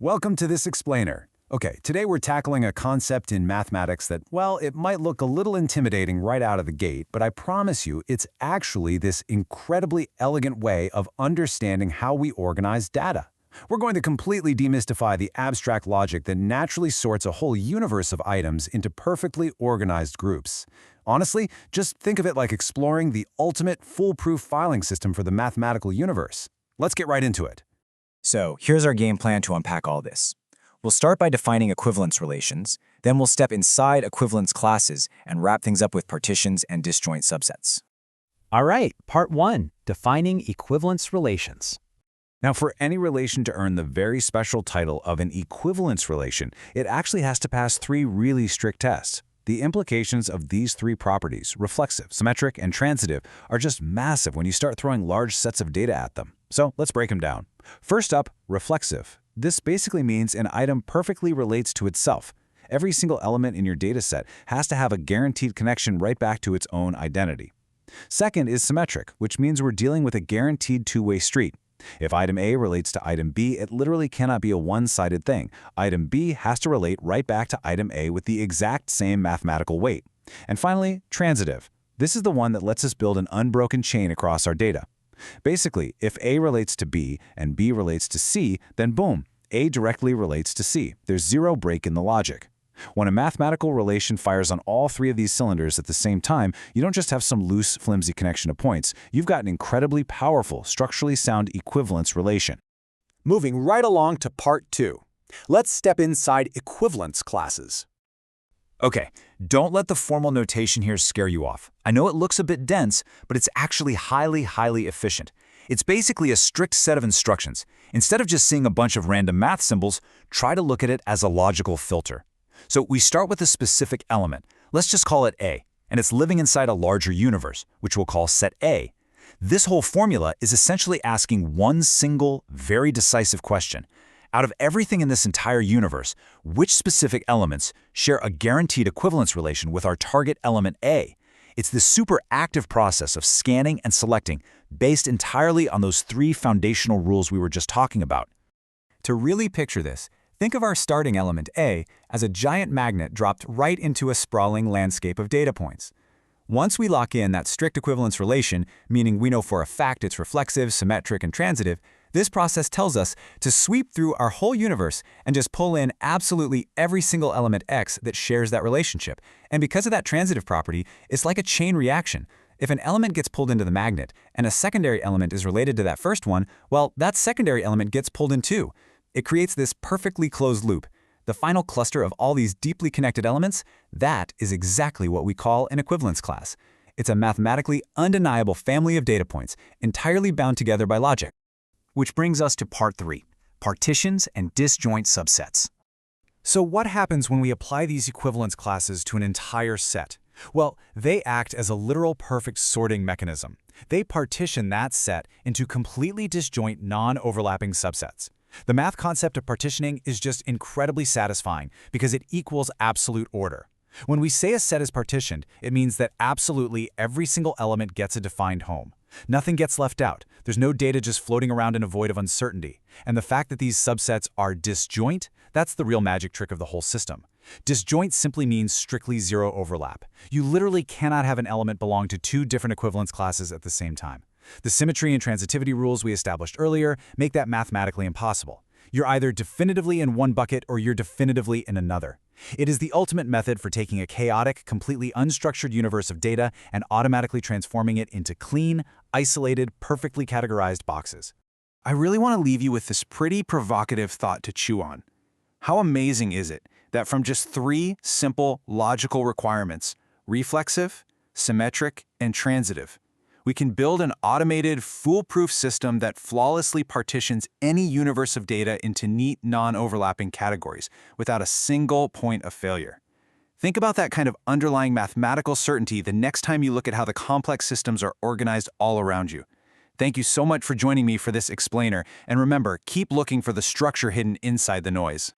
Welcome to this explainer. Okay, today we're tackling a concept in mathematics that, well, it might look a little intimidating right out of the gate, but I promise you it's actually this incredibly elegant way of understanding how we organize data. We're going to completely demystify the abstract logic that naturally sorts a whole universe of items into perfectly organized groups. Honestly, just think of it like exploring the ultimate foolproof filing system for the mathematical universe. Let's get right into it. So here's our game plan to unpack all this. We'll start by defining equivalence relations, then we'll step inside equivalence classes and wrap things up with partitions and disjoint subsets. All right, part 1, defining equivalence relations. Now, for any relation to earn the very special title of an equivalence relation, it actually has to pass 3 really strict tests. The implications of these 3 properties, reflexive, symmetric, and transitive, are just massive when you start throwing large sets of data at them. So let's break them down. First up, reflexive. This basically means an item perfectly relates to itself. Every single element in your dataset has to have a guaranteed connection right back to its own identity. Second is symmetric, which means we're dealing with a guaranteed two-way street. If item A relates to item B, it literally cannot be a one-sided thing. Item B has to relate right back to item A with the exact same mathematical weight. And finally, transitive. This is the one that lets us build an unbroken chain across our data. Basically, if A relates to B and B relates to C, then boom, A directly relates to C. There's zero break in the logic. When a mathematical relation fires on all 3 of these cylinders at the same time, you don't just have some loose, flimsy connection of points. You've got an incredibly powerful, structurally sound equivalence relation. Moving right along to part 2. Let's step inside equivalence classes. Okay, don't let the formal notation here scare you off. I know it looks a bit dense, but it's actually highly efficient. It's basically a strict set of instructions. Instead of just seeing a bunch of random math symbols, try to look at it as a logical filter. So we start with a specific element. Let's just call it A, and it's living inside a larger universe, which we'll call set A. This whole formula is essentially asking one single, very decisive question. Out of everything in this entire universe, which specific elements share a guaranteed equivalence relation with our target element A? It's this super active process of scanning and selecting based entirely on those 3 foundational rules we were just talking about. To really picture this, think of our starting element A as a giant magnet dropped right into a sprawling landscape of data points. Once we lock in that strict equivalence relation, meaning we know for a fact it's reflexive, symmetric, and transitive, this process tells us to sweep through our whole universe and just pull in absolutely every single element X that shares that relationship. And because of that transitive property, it's like a chain reaction. If an element gets pulled into the magnet and a secondary element is related to that first one, well, that secondary element gets pulled in too. It creates this perfectly closed loop. The final cluster of all these deeply connected elements, that is exactly what we call an equivalence class. It's a mathematically undeniable family of data points, entirely bound together by logic. Which brings us to part 3, partitions and disjoint subsets. So what happens when we apply these equivalence classes to an entire set? Well, they act as a literal perfect sorting mechanism. They partition that set into completely disjoint, non-overlapping subsets. The math concept of partitioning is just incredibly satisfying because it equals absolute order. When we say a set is partitioned, it means that absolutely every single element gets a defined home. Nothing gets left out. There's no data just floating around in a void of uncertainty. And the fact that these subsets are disjoint, that's the real magic trick of the whole system. Disjoint simply means strictly zero overlap. You literally cannot have an element belong to 2 different equivalence classes at the same time. The symmetry and transitivity rules we established earlier make that mathematically impossible. You're either definitively in one bucket or you're definitively in another. It is the ultimate method for taking a chaotic, completely unstructured universe of data and automatically transforming it into clean, isolated, perfectly categorized boxes. I really want to leave you with this pretty provocative thought to chew on. How amazing is it that from just 3 simple logical requirements, reflexive, symmetric, and transitive, we can build an automated, foolproof system that flawlessly partitions any universe of data into neat, non-overlapping categories without a single point of failure. Think about that kind of underlying mathematical certainty the next time you look at how the complex systems are organized all around you. Thank you so much for joining me for this explainer, and remember, keep looking for the structure hidden inside the noise.